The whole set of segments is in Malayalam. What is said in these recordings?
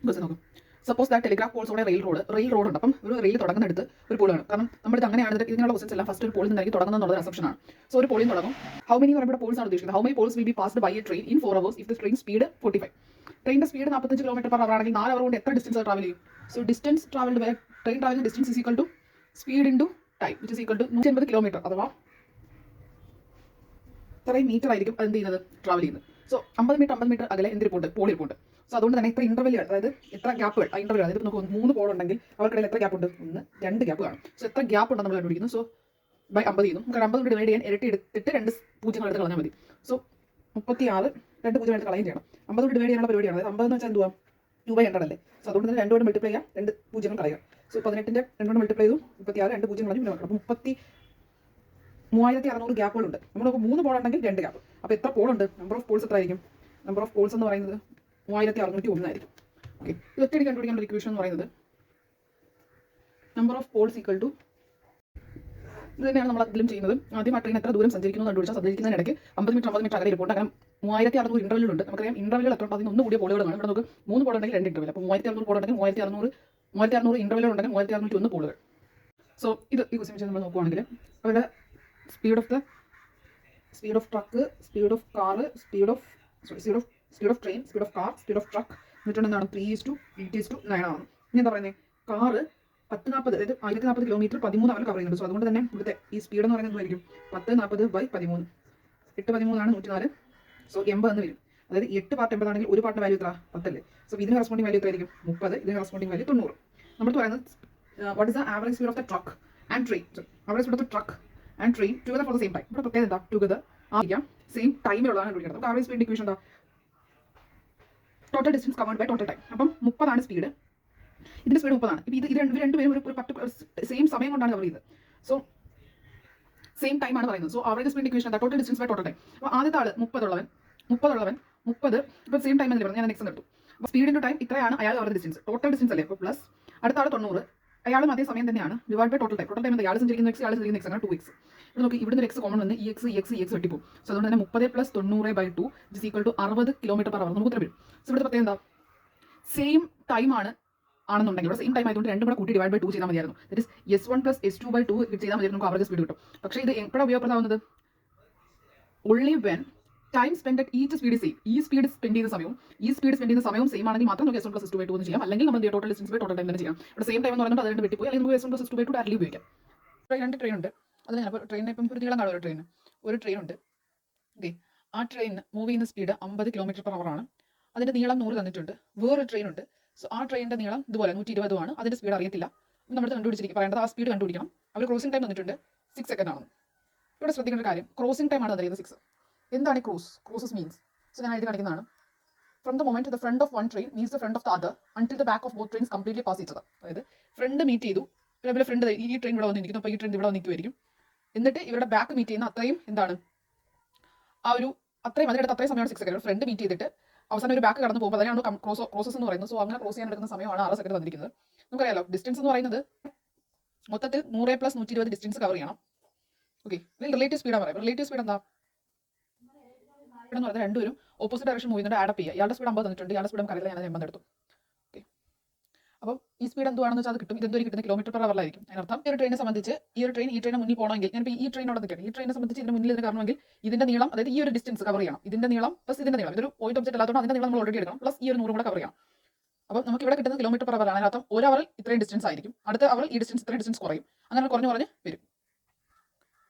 ബസ് നോക്കും. സപ്പോസ് ദാറ്റ് ടെലിഗ്രാഫ് പോൾസ് ഓടെ റെയിൽ റോഡ് ഉണ്ട്. അപ്പം ഒരു റെയിൽ തുടങ്ങുന്നിടത്ത് ഒരു പോളാണ്. കാരണം നമ്മളിത് അങ്ങനെയാണ് ഇതിനുള്ള ക്വസ്റ്റൻസ് എല്ലാം ഫസ്റ്റ് ഒരു പോളിൽ നിന്നായിരിക്കും തുടങ്ങുന്നത് എന്നുള്ളത് അസംപ്ഷനാണ്. സോ ഒരു പോളിൽ തുടങ്ങും. ഹൗ മെനി പറയുമ്പോൾ പോൾസ് ആണ് ഉദ്ദേശിക്കുന്നത്. How many poles will be passed by a train in 4 hours if the train speed 45. ട്രെയിനിന്റെ സ്പീഡ് 45 km/h ആണെങ്കിൽ 4 അവർ കൊണ്ട് എത്ര ഡിസ്റ്റൻസ് ട്രാവൽ ചെയ്യും? So distance travelled by train travelling distance is equal to speed into time which is equal to 180 km അഥവാ ഇത്രയും മീറ്റർ ആയിരിക്കും അത് എന്ത് ചെയ്യുന്നത് ട്രാവൽ ചെയ്യുന്നത്. സോ 50 മീറ്റർ അകലെ എന്തിരിപ്പുണ്ട് പോൾ ഇരിപ്പുണ്ട്. സോ അതുകൊണ്ട് തന്നെ ഇത്ര ഇന്റർവെല്ലുകൾ, അതായത് എത്ര ഗ്യാപ്പുകൾ ആ ഇന്റർവെൽ, അതിപ്പോൾ നമുക്ക് 3 പോൾ ഉണ്ടെങ്കിൽ അവർക്കിടയിൽ എത്ര ഗ്യാപ്പ് ഉണ്ട്? 1, 2 ഗ്യാപ്പ് കാണും. സോ എത്ര ഗ്യാപ്പ് ഉണ്ടെന്ന് നമ്മൾ കണ്ടുപിടിക്കുന്നു. സോ ബൈ 50 ചെയ്യുന്നു. നമുക്ക് 50 കൊണ്ട് ഡിവൈഡ് ചെയ്യാൻ ഇരട്ടി എടുത്തിട്ട് 2 പൂജ്യങ്ങൾ എടുത്ത് കളഞ്ഞാൽ മതി. സോ 36 2 പൂജ്യം എടുത്ത് കളയും ചെയ്യണം. 50 കൊണ്ട് ഡിവൈഡ് ചെയ്യാനുള്ള പരിപാടിയാണ്. അതായത് 50 എന്ന് വെച്ചാൽ എന്തുവാ 2/100 അല്ലേ. സോ അതുകൊണ്ട് തന്നെ 2 കൊണ്ട് മൾട്ടിപ്ലൈ ചെയ്യാം, 2 പൂജ്യങ്ങൾ കളയുക. സോ 18ന്റെ 2 കൊണ്ട് മൾട്ടിപ്ലൈ ചെയ്തു 36, 2 പൂജ്യം കളഞ്ഞു. അപ്പോൾ 3600 ഗ്യാപ്പുകളുണ്ട്. നമ്മൾ 3 പോൾ ഉണ്ടെങ്കിൽ 2 ഗ്യാപ്പ്. അപ്പോൾ എത്ര പോളുണ്ട്? നമ്പർ ഓഫ് പോൾസ് എത്ര ആയിരിക്കും? നമ്പർ ഓഫ് പോൾസ് എന്ന് പറയുന്നത് 3601 ആയിരിക്കും. ഓക്കെ, ഇത് ഒറ്റയടി കണ്ടുപിടിക്കാനുള്ള ഇക്വേഷൻ എന്ന് പറയുന്നത് number of poles equal to ഇത് തന്നെയാണ് നമ്മൾ അതിലും ചെയ്യുന്നത്. ആദ്യം ആ ട്രെയിൻ എത്ര ദൂരം സഞ്ചരിക്കുന്നു കണ്ടുപിടിച്ചാൽ സഞ്ചരിക്കുന്നതിനിടയ്ക്ക് 50 മീറ്റർ അകലെ ഇരിപ്പുണ്ട്. അങ്ങനെ 3600 ഇന്റർവെല്ലുണ്ട്. നമുക്കറിയാം ഇന്റർവെല്ലുകൾ എത്ര ഉണ്ട്? അതിന് ഒന്ന് കൂടിയ പോളുകളാണ്. ഇവിടെ നമുക്ക് 3 പോൾ ഉണ്ടെങ്കിൽ 2 ഇന്റർവെൽ. അപ്പോൾ 3600 പോൾ ഉണ്ടെങ്കിൽ 3600 ഇന്റർവെല്ലുകൾ ഉണ്ടെങ്കിൽ 3601 പോളുകൾ. സോ ഇത് ഈ ക്വസ്റ്റ്യൻ വെച്ച് നമ്മൾ നോക്കുവാണെങ്കിൽ അവരുടെ speed of truck, speed of car, speed of train, speed of car, speed of truck എന്നിട്ടുണ്ട് എന്താണ് 3:8:9 ആണ്. ഇനി എന്താ പറയുന്നത്? കാറ് 1040, അതായത് 1040 കിലോമീറ്റർ 13 അവർ കവർ ചെയ്യുന്നുണ്ട്. സോ അതുകൊണ്ട് തന്നെ ഇവിടുത്തെ ഈ സ്പീഡ് എന്ന് പറയുന്നത് എന്തായിരിക്കും? 1040/13. 8 13 ആണ് 104. സോ 80 എന്ന് വരും. അതായത് 8 പാർട്ട് 80 ആണെങ്കിൽ ഒരു പാർട്ടിന്റെ വാല്യൂ എത്ര? 10 അല്ലേ. സോ ഇതിന് കറസ്പോണ്ടിങ് വാല്യൂ എത്രയായിരിക്കും? 30. ഇതിന് കറസ്പോണ്ടിങ് വാല്യൂ 90. നമ്മൾ പറയുന്നത് what is the average speed of the truck and train. Average speed of the truck and train together for the same time. ഇവിടെ പ്രത്യേകത എന്താ? ടുഗദർ ആയിരിക്കാം, സെയിം ടൈമിലുള്ളതാണ് കണ്ടുപിടിക്കുന്നത്. നമുക്ക് ആവറേജ് സ്പീഡ് ഇക്വേഷൻ എന്താ? Total distance covered by total time. അപ്പം 30 ആണ് സ്പീഡ്, ഇതിന്റെ സ്പീഡ് 30 ആണ്. ഇപ്പം ഇത് രണ്ടുപേരും ഒരു പർട്ടിക്കുലർ സെയിം സമയം കൊണ്ടാണ് കവർ ചെയ്തത്. സോ സെയിം ടൈം ആണ് പറയുന്നത്. സോ ആവറേജ് സ്പീഡ് ഇക്വേഷൻ എന്താ? Total distance by total time. അപ്പോൾ ആദ്യത്തെ ആൾ 30 ഇപ്പം സെയിം ടൈം എന്ന് പറഞ്ഞു. ഞാൻ നെക്സ്റ്റ് എടുത്തു. അപ്പോൾ സ്പീഡ് ഇൻറ്റു ടൈം ഇത്രയാണ് അയാൾ അവരുടെ ഡിസ്റ്റൻസ്, ടോട്ടൽ ഡിസ്റ്റൻസ് അല്ലേ. അപ്പോൾ പ്ലസ് അടുത്ത ആൾ 90, അയാളും അതേ സമയം തന്നെയാണ്, divide by total time. Total time എന്താ? ഇയാൾ സഞ്ചരിക്കുന്ന എക്സ്, ഇയാൾ സഞ്ചരിക്കുന്ന എക്സ് ആണ് 2x. ഇവിടെ നോക്കി, ഇവിടുന്ന് എക്സ് കോമൺ വന്ന് ഈ എക്സ് വെട്ടിപ്പോകും. സോ അതുകൊണ്ട് തന്നെ 30 + 90/2 ഇസ് ഈക്വൽ ടു 60 km/h നമുക്ക് ഉത്തരം വരും. സോ ഇവിടുത്തെ പ്രത്യേകം എന്താ? സെയിം ടൈം ആണെന്നുണ്ടെങ്കിൽ ഇവിടെ സെയിം ടൈം ആയതുകൊണ്ട് രണ്ടും കൂടെ കൂട്ടി ഡിവൈഡ് ബൈ 2 ചെയ്താൽ മതിയായിരുന്നു. ദാറ്റ് ഇസ് S1 + S2/2 ചെയ്താൽ മതി, നമുക്ക് ആവറേജ് സ്പീഡ് കിട്ടും. പക്ഷേ ഇത് എപ്പോഴാണ് ഉപയോഗപ്രദമാവുന്നത്? Only when time spend at each speed same. ഈ സ്പീഡ് സ്പെൻഡ് ചെയ്യുന്ന സമയവും സെയിം ആണെങ്കിൽ മാത്രം നമുക്ക് S1 + S2/2 എന്ന് ചെയ്യാം. അല്ലെങ്കിൽ നമ്മൾ total distance by total time തന്നെ ചെയ്യാം. ഇവിടെ സെയിം ടൈം എന്ന് പറയുന്നത് അത് രണ്ട് വെട്ടിപ്പോയി, അല്ലെങ്കിൽ നമുക്ക് S1 + S2/2 ഡയറക്റ്റ്ലി ഉപയോഗിക്കാം. 2 ട്രെയിൻ ഉണ്ട്. അത് ഞാൻ ട്രെയിനിനെ ഇപ്പം ഒരു നീളം കാണും. ഒരു ട്രെയിൻ ഉണ്ട്. ഓക്കെ, ആ ട്രെയിനിന് മൂവ് ചെയ്യുന്ന സ്പീഡ് 50 km/h ആണ്. അതിന്റെ നീളം 100 തന്നിട്ടുണ്ട്. വേറൊരു ട്രെയിൻ ഉണ്ട്. സോ ആ ട്രെയിനിന്റെ നീളം ഇതുപോലെ 120 ആണ്. അതിന്റെ സ്പീഡ് അറിയത്തില്ല. നമ്മൾ കണ്ടുപിടിച്ചിരിക്കും, പറയേണ്ടത് ആ സ്പീഡ് കണ്ടുപിടിക്കണം. അവർ ക്രോസിംഗ് ടൈം തന്നിട്ടുണ്ട് 6 സെക്കൻഡ് ആണ്. ഇവിടെ ശ്രദ്ധിക്കേണ്ട ഒരു കാര്യം, ക്രോസിംഗ് ടൈം ആണ് തന്നിരിക്കുന്നത് 6. എന്താണ് ഈ ക്രോസസ് മീൻസ്? സോ ഞാൻ എഴുതി കാണിക്കുന്നതാണ്. From the moment the front of one train means the front of the other until the back of both trains completely pass each other. അതായത് ഫ്രണ്ട് മീറ്റ് ചെയ്തു, അതേപോലെ ഫ്രണ്ട് ഈ ട്രെയിൻ ഇവിടെ വന്നിരിക്കുന്നു, അപ്പോൾ ഈ ട്രെയിൻ ഇവിടെ നിൽക്കുമായിരിക്കും. എന്നിട്ട് ഇവരുടെ ബാക്ക് മീറ്റ് ചെയ്യുന്ന അത്രയും എന്താണ് അത്രയും അതിനടുത്ത് അത്രയും സമയമാണ് 6 സെക്കൻഡ്. ഫ്രണ്ട് മീറ്റ് ചെയ്തിട്ട് അവസാനം ഒരു ബാക്ക് കടന്നു പോകുമ്പോൾ അതിനാണ് ക്രോസസ് എന്ന് പറയുന്നത്. സോ അങ്ങനെ ക്രോസ് ചെയ്യാൻ എടുക്കുന്ന സമയമാണ് 6 സെക്കൻഡ് തന്നിരിക്കുന്നത്. നമുക്കറിയാലോ ഡിസ്റ്റൻസ് എന്ന് പറയുന്നത് മൊത്തത്തിൽ 100 + 120 ഡിസ്റ്റൻസ് കവർ ചെയ്യണം. ഓക്കെ, റിലേറ്റീവ് സ്പീഡാണ് പറയുന്നത്. റിലേറ്റീവ് സ്പീഡ് എന്താ? ഇവിടെ എന്ന് പറഞ്ഞാൽ രണ്ടുപേരും ഓപ്പോസിറ്റ് ഡയറക്ഷൻ മൂവ് ചെയ്യുന്നുണ്ട്. ആഡപ്പ് ചെയ്യുക. ഇയാളുടെ സ്പീഡ് 50 തന്നിട്ടുണ്ട്, ഇയാളുടെ സ്പീഡ് നമുക്കറിയില്ല, ഞാൻ 80 എടുത്തു. ഓക്കെ, അപ്പം ഈ സ്പീഡ് എന്തുവാണെന്ന് വെച്ചാൽ അത് കിട്ടും. ഇതെന്തോ കിട്ടുന്ന km/h ആയിരിക്കും. അതിനർത്ഥം ഈ ഒരു ട്രെയിനെ സംബന്ധിച്ച് ഈ ട്രെയിനെ മുന്നിൽ പോകണമെങ്കിൽ ഞാനിപ്പോൾ ഈ ട്രെയിനോട് നിൽക്കണം. ഈ ട്രെയിനെ സംബന്ധിച്ച് ഇതിന് മുന്നിൽ ഇതിന് കാരണമെങ്കിൽ ഇതിന്റെ നീളം, അതായത് ഈ ഒരു ഡിസ്റ്റൻസ് കവർ ചെയ്യണം. ഇതിന്റെ നീളം പ്ലസ് ഇതിന്റെ നീളം, ഇതൊരു പോയിന്റ് ഒബ്ജക്റ്റ് അല്ലാത്തതുകൊണ്ട് അതിന്റെ നീളം നമ്മൾ ഓൾറെഡി എടുക്കണം, പ്ലസ് ഈ ഒരു 100 കൂടെ കവർ ചെയ്യണം. അപ്പോൾ നമുക്ക് ഇവിടെ കിട്ടുന്നത് km/h ആണ്. അതിനർത്ഥം ഒരു അവറിൽ ഇത്രയും ഡിസ്റ്റൻസ് ആയിരിക്കും, അടുത്ത അവറിൽ ഈ ഡിസ്റ്റൻസ് ഇത്രയും ഡിസ്റ്റൻസ് കുറയും, അങ്ങനെ കുറഞ്ഞ് വരും.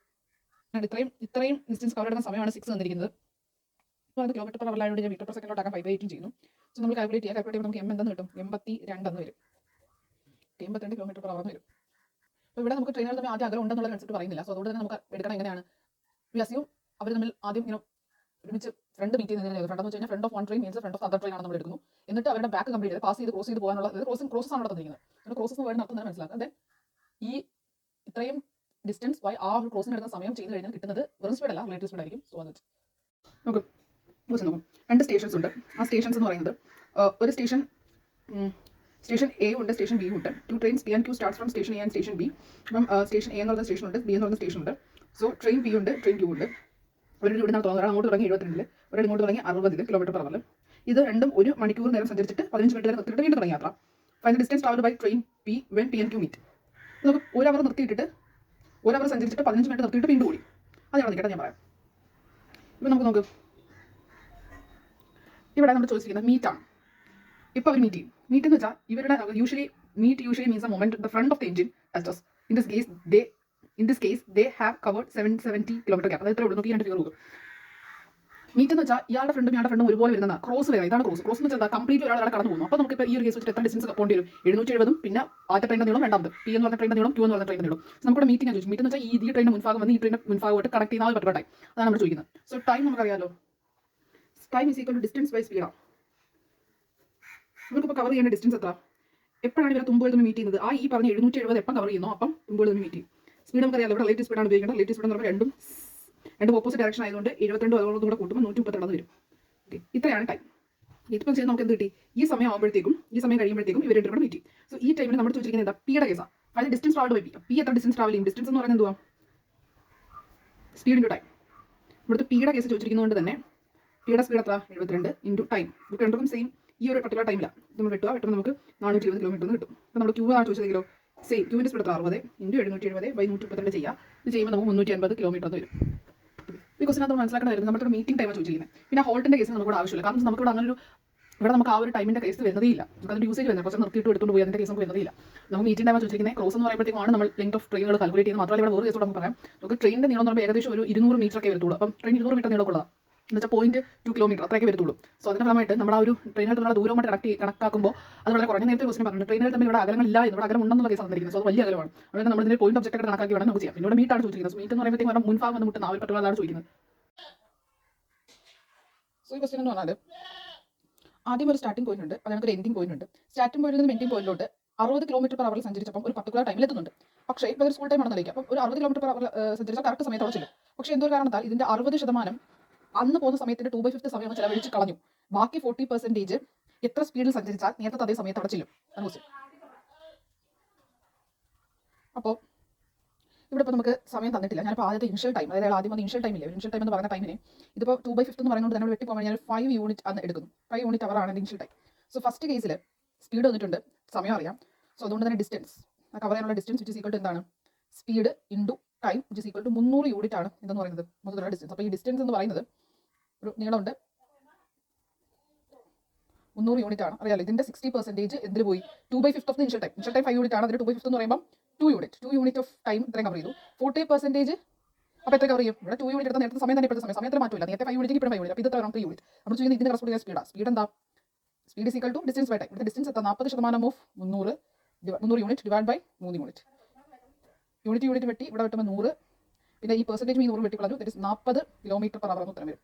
ഇത്രയും ഡിസ്റ്റൻസ് കവർ ചെയ്യുന്ന സമയമാണ് 6 തന്നിരിക്കുന്നത്. km/h ആയതുകൊണ്ട് ഞാൻ m/s ആക്കാൻ 5/8 ചെയ്യുന്നു. സോ നമ്മൾ കാൽക്കുലേറ്റ് ചെയ്യുമ്പോൾ നമുക്ക് m എന്തെന്ന് കിട്ടും? 82 എന്ന് വരും. 82 km/h എന്ന് വരും. അപ്പോൾ ഇവിടെ നമുക്ക് ട്രെയിനുകൾ തമ്മിൽ ആദ്യം അകലം ഉണ്ടെന്നുള്ള കൺസെപ്റ്റ് പറയുന്നില്ല. സോ അതുകൊണ്ട് തന്നെ നമുക്ക് എടുക്കണം എങ്ങനെയാണ്? വ്യാസ്യവും അവർ തമ്മിൽ ആദ്യം ഒരുമിച്ച് ഫ്രണ്ട് മീറ്റ് ചെയ്യുന്നതിന് ഫ്രണ്ട് എന്ന് വെച്ച് കഴിഞ്ഞാൽ front of one train means front of other train ആണ് നമ്മൾ എടുക്കുന്നു. എന്നിട്ട് അവരുടെ ബാക്ക് കംപ്ലീറ്റ് ചെയ്ത് ക്രോസ് ചെയ്ത് പോകാനുള്ള ക്രോസസ് ആണ് ഇവിടെ തന്നിരിക്കുന്നത്. ക്രോസസ് വേർഡിന് അർത്ഥം തന്നെ മനസ്സിലാക്കുക. അതെ, ഈ ഇത്രയും ഡിസ്റ്റൻസ് ബൈ ആ ഒരു ക്രോസിന് എടുക്കുന്ന സമയം ചെയ്ത് കഴിഞ്ഞാൽ കിട്ടുന്നത് വെറും സ്പീഡ് അല്ല, റിലേറ്റീവ് സ്പീഡ് ആയിരിക്കും. സോ അത് നോക്കും. രണ്ട് സ്റ്റേഷൻസ് ഉണ്ട്. ആ സ്റ്റേഷൻസ് എന്ന് പറയുന്നത് ഒരു സ്റ്റേഷൻ എ ഉണ്ട്, സ്റ്റേഷൻ ബി ഉണ്ട്. 2 trains P and Q starts from station A and station B. അപ്പം സ്റ്റേഷൻ എ എന്ന് പറയുന്ന സ്റ്റേഷൻ ഉണ്ട്, ബി എന്ന് പറയുന്ന സ്റ്റേഷൻ ഉണ്ട്. സോ ട്രെയിൻ ബി ഉണ്ട്, ട്രെയിൻ ക്യൂ ഉണ്ട്. ഒരാൾ ഇവിടെ നിന്ന് തുടങ്ങി 72, ഒരാൾ ഇങ്ങോട്ട് തുടങ്ങി 60 km/h. ഇത് രണ്ടും 1 മണിക്കൂർ നേരം സഞ്ചരിച്ചിട്ട് 15 മിനിറ്റ് നേരം നിർത്തിയിട്ട് വീണ്ടും തുടങ്ങി യാത്ര. Find the distance travelled by train P when P and Q meet. നമുക്ക് 1 അവർ നിർത്തിയിട്ടിട്ട് 1 അവർ സഞ്ചരിച്ചിട്ട് 15 മിനിറ്റ് നിർത്തിയിട്ട് വീണ്ടും ഓടി. അതാണ് നിൽക്കട്ടെ ഞാൻ പറയാം. ഇപ്പം നമുക്ക് നോക്ക്, ഇവിടെ നമ്മൾ ചോദിച്ചിരിക്കുന്നത് മീറ്റാണ്. ഇപ്പോൾ അവർ മീറ്റ് ചെയ്യും. മീറ്റ് എന്ന് വെച്ചാൽ ഇവരുടെ usually means a moment the front of the engine touches. In this case they have covered 770 kilometre gap. അതായത് ഇവിടെ നോക്കി 2 ഫിഗർ പോകും. മീറ്റ് എന്ന് വെച്ചാൽ ഇയാളുടെ ഫ്രണ്ടും ഒരുപോലെ വരുന്ന ക്രോസ് വരെ. ഇതാണ് ക്രോസ്. ക്രോസ് എന്ന് വെച്ചാൽ കംപ്ലീറ്റ് ഒരാളെ കടന്നു പോകുന്നു. അപ്പോൾ നമുക്ക് ഇപ്പോൾ ഈ ഒരു കേസ് വെച്ചിട്ട് എത്ര ഡിസ്റ്റൻസ് പോകേണ്ടി വരും? 770, പിന്നെ ആദ്യത്തെ ട്രെയിനിന്റെ നീളം, രണ്ടാമത് പി എന്ന് പറഞ്ഞ ട്രെയിനിന്റെ നീളം, ക്യൂ എന്ന് പറഞ്ഞ ട്രെയിനിന്റെ നീളം. നമുക്കിവിടെ മീറ്റിംഗ് ചോദിച്ചു. മീറ്റ് എന്ന് വെച്ചാൽ ഈ ട്രെയിനിന്റെ മുൻഭാഗം വന്ന് ഈ ട്രെയിനിന്റെ മുൻഭാഗമായിട്ട് കണക്ട് ചെയ്യുന്ന ആ ഒരു പർട്ടിക്കുലർ ടൈം. അതാണ് നമ്മൾ ചോദിക്കുന്നത്. സോ ടൈം നമുക്കറിയാലോ, time is equal to distance by സ്പീഡാണ്. നമുക്കിപ്പോൾ കവർ ചെയ്യേണ്ട ഡിസ്റ്റൻസ് എത്ര? എപ്പോഴാണ് ഇവരെ തുമ്പ് എഴുതുമ്പോൾ മീറ്റ് ചെയ്യുന്നത്? ഈ പറഞ്ഞ 770 എപ്പം കവർ ചെയ്യുന്നു അപ്പം തുമ്പ് എഴുതുമ്പോൾ മീറ്റ് ചെയ്യും. സ്പീഡ് നമുക്കറിയാലോ, ഇവിടെ റിലേറ്റീവ് സ്പീഡാണ് ഉപയോഗിക്കേണ്ടത്. റിലേറ്റീവ് സ്പീഡ് എന്ന് പറഞ്ഞാൽ രണ്ടും ഓപ്പോസിറ്റ് ഡയറക്ഷൻ ആയതുകൊണ്ട് 72 അതുകൊണ്ട് കൂടെ കൂട്ടുമ്പോൾ 132 വരും. ഓക്കെ, ഇത്രയാണ് ടൈം. ഇതിപ്പോൾ ചെയ്ത് നമുക്ക് എന്ത് കിട്ടി? ഈ സമയം കഴിയുമ്പോഴത്തേക്കും ഇവർ രണ്ടും കൂടെ മീറ്റ് ചെയ്യും. സോ ഈ ടൈമിൽ നമ്മൾ ചോദിച്ചിരിക്കുന്നത് എന്താ? പിയുടെ കേസാണ്. അതായത് distance travelled by P. P എത്ര ഡിസ്റ്റൻസ് ട്രാവൽ ചെയ്യും? ഡിസ്റ്റൻസ് എന്ന് പറയുന്നത് എന്തുവാ? Speed into time. ഇവിടുത്തെ പിയുടെ കേസ് ചോദിച്ചിരിക്കുന്നതുകൊണ്ട് തന്നെ പിയുടെ സ്പീഡ് എത്ര? 72 ഇൻറ്റു ടൈം. നമുക്ക് രണ്ടും സെയിം ഈ ഒരു പർട്ടിക്കുലർ ടൈമിലാണ് നമ്മൾ വെട്ടുമ്പോൾ നമുക്ക് 420 കിലോമീറ്റർ കിട്ടും. അപ്പോൾ നമ്മൾ ക്യൂ ആണ് ചോദിച്ചതെങ്കിലോ സെയിം ക്യൂവിൻ്റെ സ്പീഡ് എത്ര? 60 ഇൻറ്റു 770 ബൈ 132 ചെയ്യുക. ഇത് ചെയ്യുമ്പോൾ നമുക്ക് 350 കിലോമീറ്റർ വരും. ഈ ക്വസ്റ്റൻ അത് മനസ്സിലാക്കേണ്ട വരുന്നത് നമ്മുടെ മീറ്റിംഗ് ടൈമാണ് ചോദിച്ചിരിക്കുന്നത്. പിന്നെ ഹോൾട്ടിൻ്റെ കേസിന് നമുക്ക് ആവശ്യമില്ല. കാരണം നമുക്കിവിടെ അങ്ങനെ ഇവിടെ നമുക്ക് ആ ഒരു ടൈമിൻ്റെ കേസ് വരുന്നതേ ഇല്ല. നമുക്ക് അതിൻ്റെ യൂസേജ് വരുന്നത് കുറച്ച് നിർത്തിയിട്ട് എടുത്തുകൊണ്ട് പോയി അതിൻ്റെ കേസ് നമുക്ക് വരുന്നതേ ഇല്ല. നമുക്ക് മീറ്റിംഗ് ടൈമാണ് ചോദിച്ചിരിക്കുന്നത്. ക്രോസ് എന്ന് പറയുമ്പോഴത്തേക്കാണ് നമ്മൾ ലെങ്ത് ഓഫ് ട്രെയിനുകൾ കാൽക്കുലേറ്റ് ചെയ്യുന്നത്. മാത്രമല്ല ഇവിടെ വേറെ കേസോട് നമുക്ക് പറയാം. നമുക്ക് ട്രെയിനിൻ്റെ നീളം എന്ന് പറയുമ്പോൾ ഏകദേശം ഒരു 200 മീറ്റർ ഒക്കെ വരത്തുള്ളൂ. അപ്പം ട്രെയിൻ 200 മീറ്റർ നീളമുള്ളതാണ് എന്ന് വെച്ചാൽ 0.2 കിലോമീറ്റർ അത്രയൊക്കെ വരത്തുള്ളൂ. സോ അതിൻ്റെ ഫലമായിട്ട് നമ്മൾ ആ ഒരു ട്രെയിനുകൾ തമ്മിലുള്ള ദൂരമായിട്ട് കണക്കാക്കുമ്പോൾ അത് വളരെ കുറഞ്ഞ. നേരത്തെ ക്വസ്റ്റൻ പറഞ്ഞു ട്രെയിനുകൾ തമ്മിൽ ഇവിടെ അകലങ്ങളില്ല, ഇവിടെ അകലം ഉണ്ടെന്നുള്ള കേസ് തന്നിരിക്കുന്നത്. സോ അത് വലിയ അകലമാണ്. അതുകൊണ്ട് നമ്മൾ ഇതിന്റെ പോയിന്റ് ഒബ്ജക്റ്റ് കണക്കാക്കി വേണം നമുക്ക് ചെയ്യാം. പിന്നെ ഇവിടെ മീറ്റാണ് ചോദിച്ചിരിക്കുന്നത്. സോ മീറ്റ് എന്ന് പറയുമ്പോഴത്തേക്കും മുൻഭാഗം വന്ന് മുട്ടുന്ന ആ ഒരു പർട്ടിക്കുലർ ആണ് ചോദിക്കുന്നത്. സോ ഈ ക്വസ്റ്റൻ എന്ന് പറഞ്ഞാൽ ആദ്യം ഒരു സ്റ്റാർട്ടിംഗ് പോയിന്റ് ഉണ്ട്, അത് നമുക്ക് ഒരു എൻഡിംഗ് പോയിന്റ് ഉണ്ട്. സ്റ്റാർട്ടിംഗ് പോയിന്റിൽ നിന്ന് എൻഡിംഗ് പോയിന്റിലോട്ട് 60 km/h സഞ്ചരിച്ചപ്പോൾ ഒരു പർട്ടിക്കുലർ ടൈമിൽ എത്തുന്നുണ്ട്. പക്ഷേ ഇപ്പോൾ ഒരു സ്കൂൾ ടൈം ആണെന്ന് വിളിക്കുക. അപ്പോൾ ഒരു 60 km/h സഞ്ചരിച്ചാൽ കറക്റ്റ് സമയത്തോടെ ചെല്ലും. പക്ഷേ എന്തോ കാരണത്താൽ ഇതിന്റെ 60% അന്ന് പോകുന്ന സമയത്തിന്റെ 2/5 സമയം ചിലവഴിച്ച് കളഞ്ഞു. ബാക്കി 40% എത്ര സ്പീഡിൽ സഞ്ചരിച്ചാൽ നേരത്തെ അതേ സമയത്ത് അവിടെ ചെല്ലും? അപ്പോൾ ഇവിടെ ഇപ്പോൾ നമുക്ക് സമയം തന്നിട്ടില്ല. ഞാനിപ്പോൾ ആദ്യത്തെ ഇനിഷ്യൽ ടൈം, അതായത് ആദ്യം വന്ന ഇനിഷ്യൽ ടൈമില്ലേ, ഇനിഷ്യൽ ടൈം എന്ന് പറയുന്ന ടൈമിനെ ഇതിപ്പോൾ 2/5 എന്ന് പറയുന്നത് നമ്മൾ വെട്ടിപ്പോകാൻ ഞാൻ 5 യൂണിറ്റ് അന്ന് എടുക്കുന്നു. 5 യൂണിറ്റ് അവറാണ് ഇനിഷ്യൽ ടൈം. സോ ഫസ്റ്റ് കേസിൽ സ്പീഡ് വന്നിട്ടുണ്ട്, സമയം അറിയാം. സോ അതുകൊണ്ട് തന്നെ ഡിസ്റ്റൻസ് കവർ ചെയ്യാനുള്ള distance which is equal to എന്താണ്? Speed into time which is equal to 300 unit ആണ് എന്തെന്ന് പറയുന്നത് മൊത്തത്തിലുള്ള ഡിസ്റ്റൻസ്. അപ്പോൾ ഈ ഡിസ്റ്റൻസ് എന്ന് പറയുന്നത് ഒരു നീളമുണ്ട് 300 യൂണിറ്റ് ആണ്. അറിയാലോ, ഇതിന്റെ 60% എന്തിൽ പോയി? 2/5 of the initial time. Initial time 5 unit ആണ്. അതിന്റെ 2/5 എന്ന് പറയുമ്പോൾ 2 യൂണിറ്റ് ഓഫ് ടൈം ഇത്രയും കവർ ചെയ്തു. 40% അപ്പോൾ എത്ര കവർ ചെയ്യും? ഇവിടെ 2 യൂണിറ്റ് എടുത്ത നേരത്തെ സമയം തന്നെ ഇപ്പോഴത്തെ സമയത്തിന് മാറ്റില്ല. നേരത്തെ 5 യൂണിറ്റ് ഇപ്പോൾ 5 യൂണിറ്റ്. അപ്പോൾ ഇത് 3 യൂണിറ്റ്. നമ്മൾ ചെയ്യുന്നത് ഇതിന്റെ കറസ്പോണ്ടിങ് സ്പീഡാണ്. സ്പീഡ് എന്താ? Speed is equal to distance by time. ഇവിടെ ഡിസ്റ്റൻസ് എത്ര? 40% of 300 unit divide by 3 unit. Unit വെട്ടി ഇവിടെ വെട്ടുമ്പോൾ 100, പിന്നെ ഈ പെർസെൻറ്റേജ് 100 വെട്ടിക്കളഞ്ഞു. 40 km/h ഉത്തരം വരും.